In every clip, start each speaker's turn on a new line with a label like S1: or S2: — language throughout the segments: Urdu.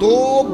S1: 2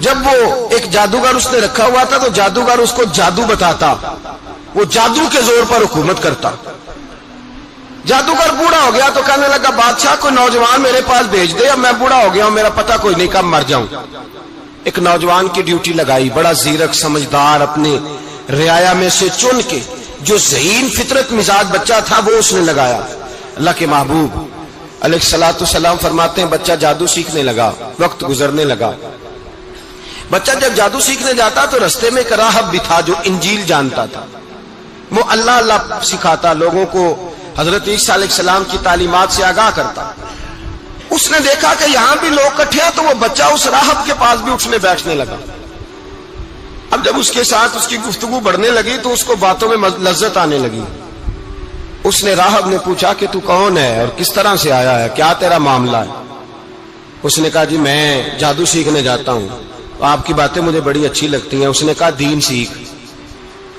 S2: جب وہ ایک جادوگر اس نے رکھا ہوا تھا تو جادوگر اس کو جادو بتاتا، وہ جادو کے زور پر حکومت کرتا۔ جادوگر بوڑھا ہو گیا تو کہنے لگا بادشاہ کو نوجوان میرے پاس بھیج دے، اب میں بوڑھا ہو گیا ہوں، میرا پتہ کوئی نہیں، کب مر جاؤں۔ ایک نوجوان کی ڈیوٹی لگائی، بڑا زیرک سمجھدار، اپنے رعایا میں سے چن کے جو ذہین فطرت مزاج بچہ تھا وہ اس نے لگایا۔ اللہ کے محبوب علیہ الصلوۃ والسلام فرماتے ہیں بچہ جادو سیکھنے لگا، وقت گزرنے لگا۔ بچہ جب جادو سیکھنے جاتا تو رستے میں ایک راہب بھی تھا جو انجیل جانتا تھا، وہ اللہ اللہ سکھاتا، لوگوں کو حضرت عیسیٰ علیہ السلام کی تعلیمات سے آگاہ کرتا۔ اس نے دیکھا کہ یہاں بھی لوگ اکٹھے ہیں تو وہ بچہ اس راہب کے پاس بھی اٹھنے بیٹھنے لگا۔ اب جب اس کے ساتھ اس کی گفتگو بڑھنے لگی تو اس کو باتوں میں لذت آنے لگی۔ اس نے راہب نے پوچھا کہ تو کون ہے اور کس طرح سے آیا ہے، کیا تیرا معاملہ ہے؟ اس نے کہا جی میں جادو سیکھنے جاتا ہوں، آپ کی باتیں مجھے بڑی اچھی لگتی ہیں۔ اس نے کہا دین سیکھ،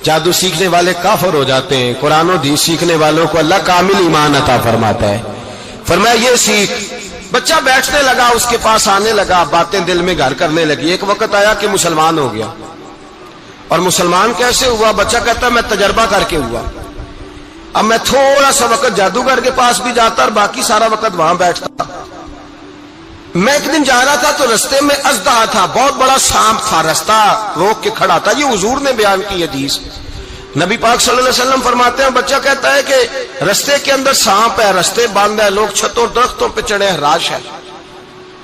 S2: جادو سیکھنے والے کافر ہو جاتے ہیں، قرآن و حدیث سیکھنے والوں کو اللہ کامل ایمان عطا فرماتا ہے۔ فرمایا یہ سیکھ۔ بچہ بیٹھنے لگا، اس کے پاس آنے لگا، باتیں دل میں گھر کرنے لگی۔ ایک وقت آیا کہ مسلمان ہو گیا، اور مسلمان کیسے ہوا؟ بچہ کہتا میں تجربہ کر کے ہوا۔ اب میں تھوڑا سا وقت جادوگر کے پاس بھی جاتا اور باقی سارا وقت وہاں بیٹھتا۔ میں ایک دن جا رہا تھا تو رستے میں اژدہا تھا، بہت بڑا سانپ تھا، رستہ روک کے کھڑا تھا۔ یہ حضور نے بیان کی حدیث، نبی پاک صلی اللہ علیہ وسلم فرماتے ہیں بچہ کہتا ہے کہ رستے کے اندر سانپ ہے، رستے بند ہے، لوگ چھتوں درختوں پہ چڑھے ہیں، راش ہے۔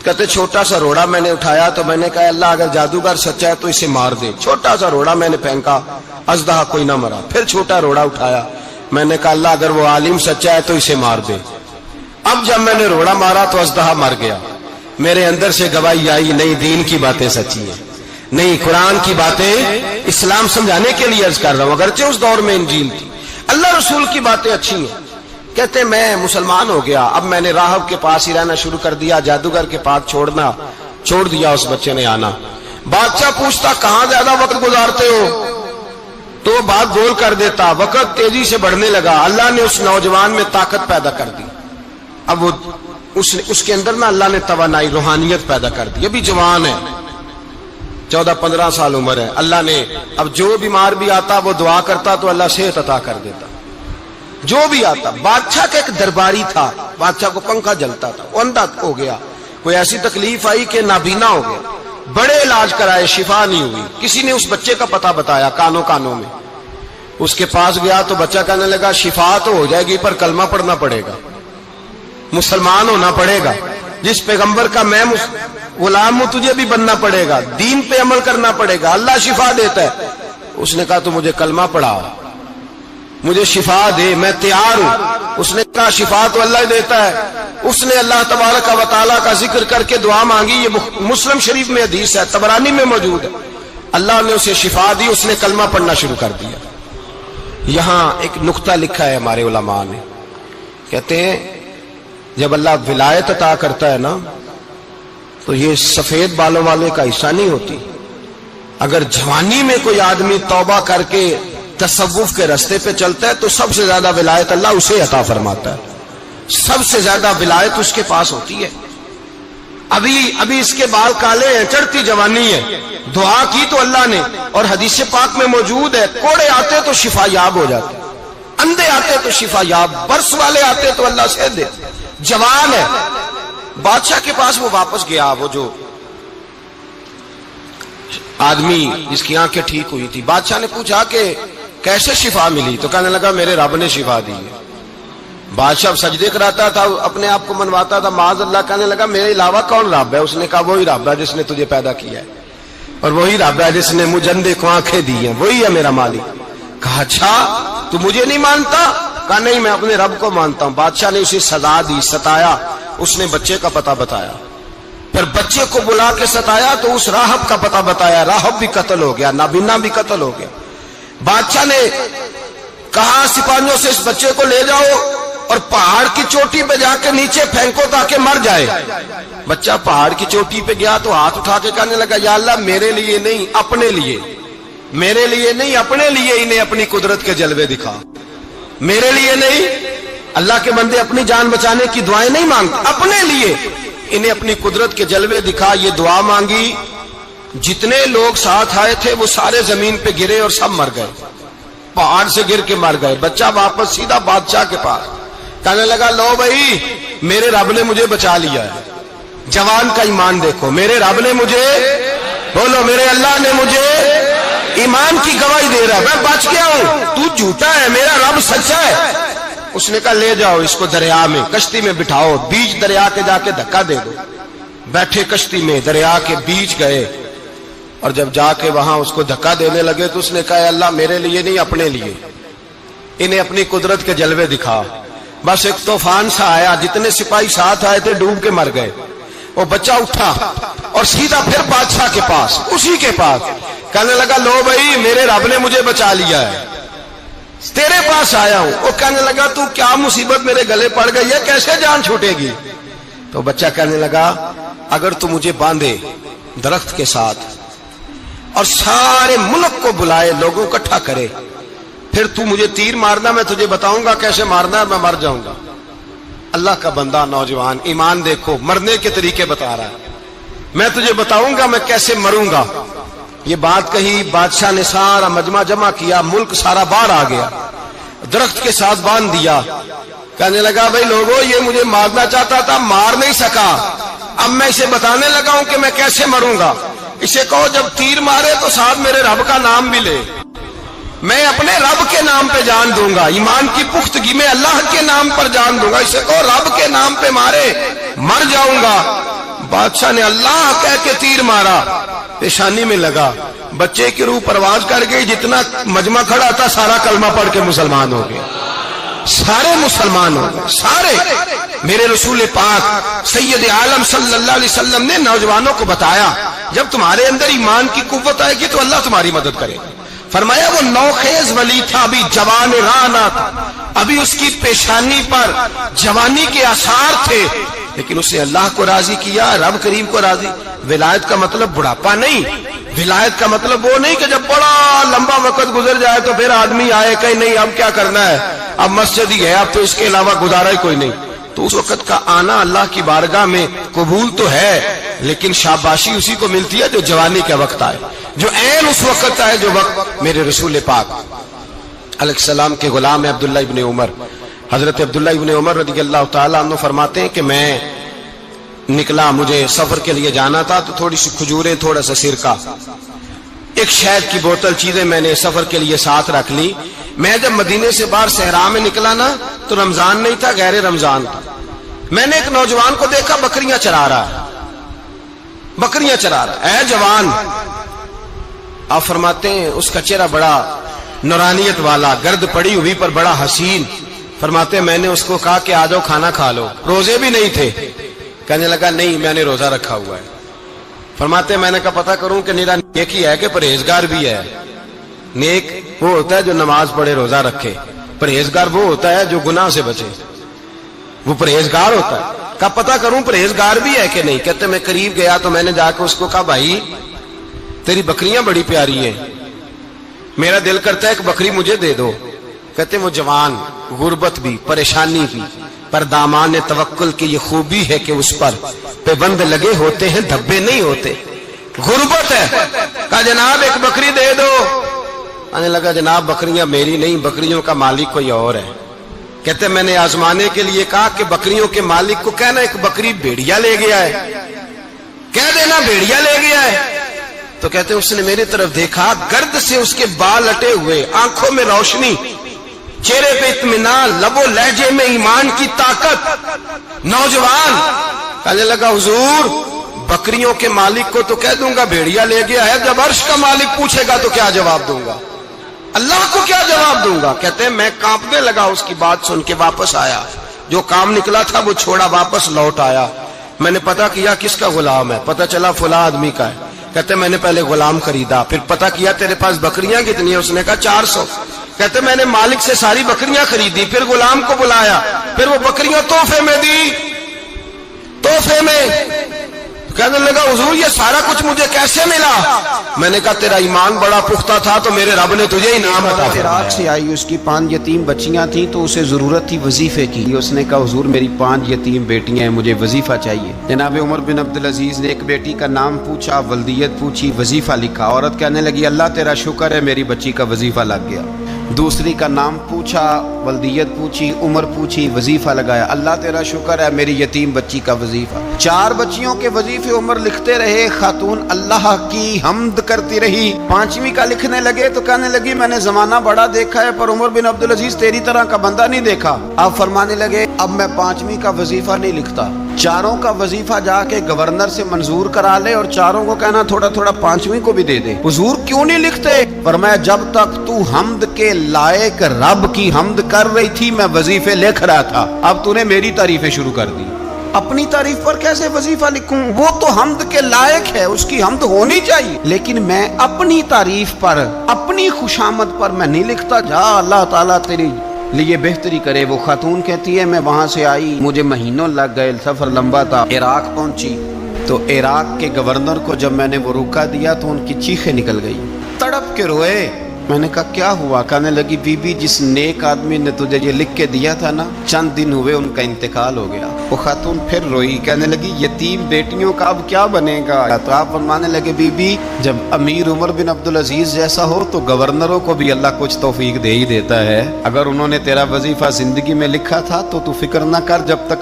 S2: کہتے چھوٹا سا روڑا میں نے اٹھایا تو میں نے کہا اللہ اگر جادوگر سچا ہے تو اسے مار دے۔ چھوٹا سا روڑا میں نے پھینکا، اژدہا کوئی نہ مرا۔ پھر چھوٹا روڑا اٹھایا، میں نے کہا اللہ اگر وہ عالم سچا ہے تو اسے مار دے۔ اب جب میں نے روڑا مارا تو اژدہا مر گیا۔ میرے اندر سے گواہی آئی نہیں دین کی باتیں سچی ہیں، نہیں قرآن کی باتیں اسلام سمجھانے کے لیے عرض کر رہا ہوں، اگرچہ اس دور میں انجیل تھی، اللہ رسول کی باتیں اچھی ہیں۔ کہتے میں مسلمان ہو گیا، اب میں نے راہب کے پاس ہی رہنا شروع کر دیا، جادوگر کے پاس چھوڑ دیا اس بچے نے آنا۔ بادشاہ پوچھتا کہاں زیادہ وقت گزارتے ہو تو وہ بات گول کر دیتا، وقت تیزی سے بڑھنے لگا۔ اللہ نے اس نوجوان میں طاقت پیدا کر دی، اب وہ اس کے اندر نا اللہ نے توانائی روحانیت پیدا کر دی، ابھی جوان ہے، 14-15 سال عمر ہے۔ اللہ نے اب جو بیمار بھی آتا وہ دعا کرتا تو اللہ صحت عطا کر دیتا، جو بھی آتا۔ بادشاہ کا ایک درباری تھا، بادشاہ کو پنکھا جلتا تھا، وہ اندھا ہو گیا، کوئی ایسی تکلیف آئی کہ نابینا ہو گیا، بڑے علاج کرائے شفا نہیں ہوئی۔ کسی نے اس بچے کا پتہ بتایا کانوں میں، اس کے پاس گیا تو بچہ کہنے لگا شفا تو ہو جائے گی پر کلمہ پڑھنا پڑے گا، مسلمان ہونا پڑے گا، جس پیغمبر کا میں غلام ہوں تجھے بھی بننا پڑے گا، دین پہ عمل کرنا پڑے گا، اللہ شفا دیتا ہے۔ اس نے کہا تو مجھے کلمہ پڑھا، مجھے شفا دے، میں تیار ہوں۔ اس نے کہا شفا تو اللہ دیتا ہے۔ اس نے اللہ تبارک و تعالیٰ کا ذکر کر کے دعا مانگی، یہ مسلم شریف میں حدیث ہے، طبرانی میں موجود ہے۔ اللہ نے اسے شفا دی، اس نے کلمہ پڑھنا شروع کر دیا۔ یہاں ایک نقطہ لکھا ہے ہمارے علماء نے، کہتے ہیں جب اللہ ولایت عطا کرتا ہے نا تو یہ سفید بالوں والے کا حصہ نہیں ہوتی۔ اگر جوانی میں کوئی آدمی توبہ کر کے تصوف کے راستے پہ چلتا ہے تو سب سے زیادہ ولایت اللہ اسے عطا فرماتا ہے، سب سے زیادہ ولایت اس کے پاس ہوتی ہے۔ ابھی اس کے بال کالے ہیں، چڑھتی جوانی ہے، دعا کی تو اللہ نے، اور حدیث پاک میں موجود ہے کوڑے آتے تو شفا یاب ہو جاتے، اندھے آتے تو شفا یاب، برس والے آتے تو اللہ سے دے۔ جوان ہے، بادشاہ کے پاس وہ واپس گیا، وہ جو آدمی جس کی آنکھیں ٹھیک ہوئی تھی۔ بادشاہ نے پوچھا کہ کیسے شفا ملی؟ تو کہنے لگا میرے رب نے شفا دی ہے۔ بادشاہ سجدے کراتا تھا، اپنے آپ کو منواتا تھا معاذ اللہ، کہنے لگا میرے علاوہ کون رب ہے؟ اس نے کہا وہی رب ہے جس نے تجھے پیدا کیا ہے، اور وہی رب ہے جس نے مجھے اندھے کو آنکھیں دی ہیں، وہی ہے میرا مالک۔ کہا اچھا تو مجھے نہیں مانتا؟ کہا نہیں میں اپنے رب کو مانتا ہوں۔ بادشاہ نے اسے سزا دی، ستایا، اس نے بچے کا پتہ بتایا، پھر بچے کو بلا کے ستایا تو اس راہب کا پتہ بتایا، راہب بھی قتل ہو گیا، نابینا بھی قتل ہو گیا۔ بادشاہ نے کہا سپاہیوں سے اس بچے کو لے جاؤ اور پہاڑ کی چوٹی پہ جا کے نیچے پھینکو تاکہ مر جائے۔ بچہ پہاڑ کی چوٹی پہ گیا تو ہاتھ اٹھا کے کہنے لگا یا اللہ میرے لیے نہیں اپنے لیے، میرے لیے نہیں اپنے لیے انہیں اپنی قدرت کے جلوے دکھا، میرے لیے نہیں۔ اللہ کے بندے اپنی جان بچانے کی دعائیں نہیں مانگتے، اپنے لیے انہیں اپنی قدرت کے جلوے دکھا، یہ دعا مانگی۔ جتنے لوگ ساتھ آئے تھے وہ سارے زمین پہ گرے اور سب مر گئے، پہاڑ سے گر کے مر گئے۔ بچہ واپس سیدھا بادشاہ کے پاس کہنے لگا لو بھائی میرے رب نے مجھے بچا لیا ہے۔ جوان کا ایمان دیکھو، میرے رب نے مجھے، بولو میرے اللہ نے مجھے ایمان کی گواہی دے رہا ہے، میں بچ گیا ہوں، تو جھوٹا ہے، میرا رب سچا ہے۔ اس نے کہا لے جاؤ اس کو دریا میں، کشتی میں بٹھاؤ، بیچ دریا کے جا کے دھکا دے دو۔ بیٹھے کشتی میں، دریا کے بیچ گئے، اور جب جا کے وہاں اس کو دھکا دینے لگے تو اس نے کہا اللہ میرے لیے نہیں اپنے لیے، انہیں اپنی قدرت کے جلوے دکھا۔ بس ایک طوفان سا آیا، جتنے سپاہی ساتھ آئے تھے ڈوب کے مر گئے۔ وہ بچہ اٹھا اور سیدھا پھر بادشاہ کے پاس، اسی کے پاس کہنے لگا لو بھائی میرے رب نے مجھے بچا لیا ہے، تیرے پاس آیا ہوں۔ وہ کہنے لگا تو کیا مصیبت میرے گلے پڑ گئی ہے، کیسے جان چھوٹے گی؟ تو بچہ کہنے لگا اگر تو مجھے باندھے درخت کے ساتھ اور سارے ملک کو بلائے، لوگوں کو اکٹھا کرے، پھر تو مجھے تیر مارنا، میں تجھے بتاؤں گا کیسے مارنا ہے، میں مر جاؤں گا۔ اللہ کا بندہ نوجوان ایمان دیکھو، مرنے کے طریقے بتا رہا ہے، میں تجھے بتاؤں گا میں کیسے مروں گا۔ یہ بات کہی، بادشاہ نے سارا مجمع جمع کیا، ملک سارا باہر آ گیا، درخت کے ساتھ باندھ دیا۔ کہنے لگا بھائی لوگوں یہ مجھے مارنا چاہتا تھا، مار نہیں سکا، اب میں اسے بتانے لگا ہوں کہ میں کیسے مروں گا۔ اسے کہو جب تیر مارے تو ساتھ میرے رب کا نام بھی لے، میں اپنے رب کے نام پہ جان دوں گا، ایمان کی پختگی میں اللہ کے نام پر جان دوں گا۔ اسے کہو رب کے نام پہ مارے، مر جاؤں گا۔ بادشاہ نے اللہ کہہ کے تیر مارا، پیشانی میں لگا، بچے کی روح پرواز کر گئی، جتنا مجمع کھڑا تھا سارا کلمہ پڑھ کے مسلمان ہو گئے، سارے مسلمان ہو گئے سارے۔ میرے رسول پاک سید عالم صلی اللہ علیہ وسلم نے نوجوانوں کو بتایا جب تمہارے اندر ایمان کی قوت آئے گی تو اللہ تمہاری مدد کرے گا۔ فرمایا وہ نوخیز ولی تھا، ابھی جوان رانا تھا، ابھی اس کی پیشانی پر جوانی کے آثار تھے، لیکن اس نے اللہ کو راضی کیا، رب کریم کو راضی۔ ولایت کا مطلب بڑھاپا نہیں، ولایت کا مطلب وہ نہیں کہ جب بڑا لمبا وقت گزر جائے تو پھر آدمی آئے کہ نہیں اب کیا کرنا ہے، اب مسجد ہی ہے، اب تو اس کے علاوہ گزارا ہی کوئی نہیں۔ تو اس وقت کا آنا اللہ کی بارگاہ میں قبول تو ہے، لیکن شاباشی اسی کو ملتی ہے جو جوانی کا وقت آئے، جو عین اس وقت آئے جو وقت میرے رسول پاک علیہ السلام کے غلام عبداللہ ابن عمر، حضرت عبداللہ ابن عمر رضی اللہ تعالیٰ عنہ فرماتے ہیں کہ میں نکلا، مجھے سفر کے لیے جانا تھا، تو تھوڑی سی کھجوریں، تھوڑا سا سرکہ، ایک شہد کی بوتل، چیزیں میں نے سفر کے لیے ساتھ رکھ لی۔ میں جب مدینے سے باہر صحرا میں نکلا نا تو رمضان نہیں تھا، غیر رمضان تھا۔ میں نے ایک نوجوان کو دیکھا بکریاں چرا رہا ہے، بکریاں چرا رہا ہے، اے جوان۔ آپ فرماتے ہیں اس کا چہرہ بڑا نورانیت والا، گرد پڑی ہوئی پر بڑا حسین۔ فرماتے ہیں میں نے اس کو کہا کہ آ جاؤ کھانا کھا لو، روزے بھی نہیں تھے۔ کہنے لگا نہیں میں نے روزہ رکھا ہوا ہے۔ فرماتے ہیں میں نے کہا پتہ کروں کہ نیرا نیک ہی ہے کہ پرہیزگار بھی ہے۔ نیک وہ ہوتا ہے جو نماز پڑھے روزہ رکھے، پرہیزگار وہ ہوتا ہے جو گناہ سے بچے، وہ پرہیزگار ہوتا ہے۔ کہا پتہ کروں پرہیزگار بھی ہے کہ نہیں؟ کہتے میں قریب گیا تو میں نے جا کے اس کو کہا بھائی تیری بکریاں بڑی پیاری ہیں، میرا دل کرتا ہے ایک بکری مجھے دے دو۔ کہتے وہ جوان، غربت بھی، پریشانی بھی، پر دامان توکل کی یہ خوبی ہے کہ اس پر پابند لگے ہوتے ہیں، دھبے نہیں ہوتے۔ غربت ہے، کہا جناب ایک بکری دے دو۔ آنے لگا جناب بکریاں میری نہیں، بکریوں کا مالک کوئی اور ہے۔ کہتے میں نے آزمانے کے لیے کہا کہ بکریوں کے مالک کو کہنا ایک بکری بھیڑیا لے گیا ہے، کہہ دینا بھیڑیا لے گیا ہے۔ تو کہتے اس نے میری طرف دیکھا، گرد سے اس کے بال اٹے ہوئے، آنکھوں میں روشنی، چہرے پہ اطمینان، لب و لہجے میں ایمان کی طاقت۔ نوجوان کہنے لگا حضور بکریوں کے مالک کو تو کہہ دوں گا بھیڑیا لے گیا ہے، جب عرش کا مالک پوچھے گا تو کیا جواب دوں گا؟ اللہ کو کیا جواب دوں گا؟ کہتے ہیں میں کانپنے لگا اس کی بات سن کے، واپس آیا، جو کام نکلا تھا وہ چھوڑا، واپس لوٹ آیا۔ میں نے پتا کیا کس کا غلام ہے، پتا چلا فلاں آدمی کا ہے۔ کہتے میں نے پہلے غلام خریدا، پھر پتا کیا تیرے پاس بکریاں کتنی ہیں؟ اس نے کہا 400۔ کہتے میں نے مالک سے ساری بکریاں خریدی، پھر غلام کو بلایا، پھر وہ بکریاں تحفے میں دی، تحفے میں۔ کہنے لگا حضور یہ سارا کچھ مجھے کیسے ملا؟ میں نے کہا تیرا ایمان بڑا پختہ تھا تو میرے رب نے تجھے انعام عطا فرمایا۔
S1: عراق سے آئی، اس کی 5 یتیم بچیاں تھیں تو اسے ضرورت تھی وظیفے کی۔ اس نے کہا حضور میری 5 یتیم بیٹیاں ہیں، مجھے وظیفہ چاہیے۔ جناب عمر بن عبدالعزیز نے ایک بیٹی کا نام پوچھا، ولدیت پوچھی، وظیفہ لکھا۔ عورت کہنے لگی اللہ تیرا شکر ہے میری بچی کا وظیفہ لگ گیا۔ دوسری کا نام پوچھا، ولدیت پوچھی، عمر پوچھی، وظیفہ لگایا۔ اللہ تیرا شکر ہے میری یتیم بچی کا وظیفہ۔ 4 بچیوں کے وظیفے عمر لکھتے رہے، خاتون اللہ کی حمد کرتی رہی۔ 5ویں کا لکھنے لگے تو کہنے لگی میں نے زمانہ بڑا دیکھا ہے پر عمر بن عبدالعزیز تیری طرح کا بندہ نہیں دیکھا۔ اب فرمانے لگے اب میں 5ویں کا وظیفہ نہیں لکھتا، 4 کا وظیفہ جا کے گورنر سے منظور کرا لے اور 4 کو کہنا تھوڑا تھوڑا 5ویں کو بھی دے دے۔ حضور کیوں نہیں لکھتے؟ فرمایا جب تک تو حمد کے لائق رب کی حمد کر رہی تھی میں وظیفے لکھ رہا تھا، اب تو نے میری تعریفیں شروع کر دی۔ اپنی تعریف پر کیسے وظیفہ لکھوں؟ وہ تو حمد کے لائق ہے، اس کی حمد ہونی چاہیے، لیکن میں اپنی تعریف پر، اپنی خوشامد پر میں نہیں لکھتا۔ جا اللہ تعالیٰ تیری لیے بہتری کرے۔ وہ خاتون کہتی ہے میں وہاں سے آئی، مجھے مہینوں لگ گئے، سفر لمبا تھا، عراق پہنچی تو عراق کے گورنر کو جب میں نے وہ روکا دیا تو ان کی چیخیں نکل گئی، تڑپ کے روئے۔ میں نے کہا کیا ہوا؟ کہنے لگی بی بی جس نیک آدمی نے تجھے یہ لکھ کے دیا تھا نا، چند دن ہوئے ان کا انتقال ہو گیا۔ وہ خاتون پھر روئی، کہنے لگی یتیم بیٹیوں کا اب کیا بنے گا؟ تو آپ فرمانے لگے بی بی جب امیر عمر بن عبدالعزیز جیسا ہو تو گورنروں کو بھی اللہ کچھ توفیق دے ہی دیتا ہے۔ اگر انہوں نے تیرا وظیفہ زندگی میں لکھا تھا تو فکر نہ کر، جب تک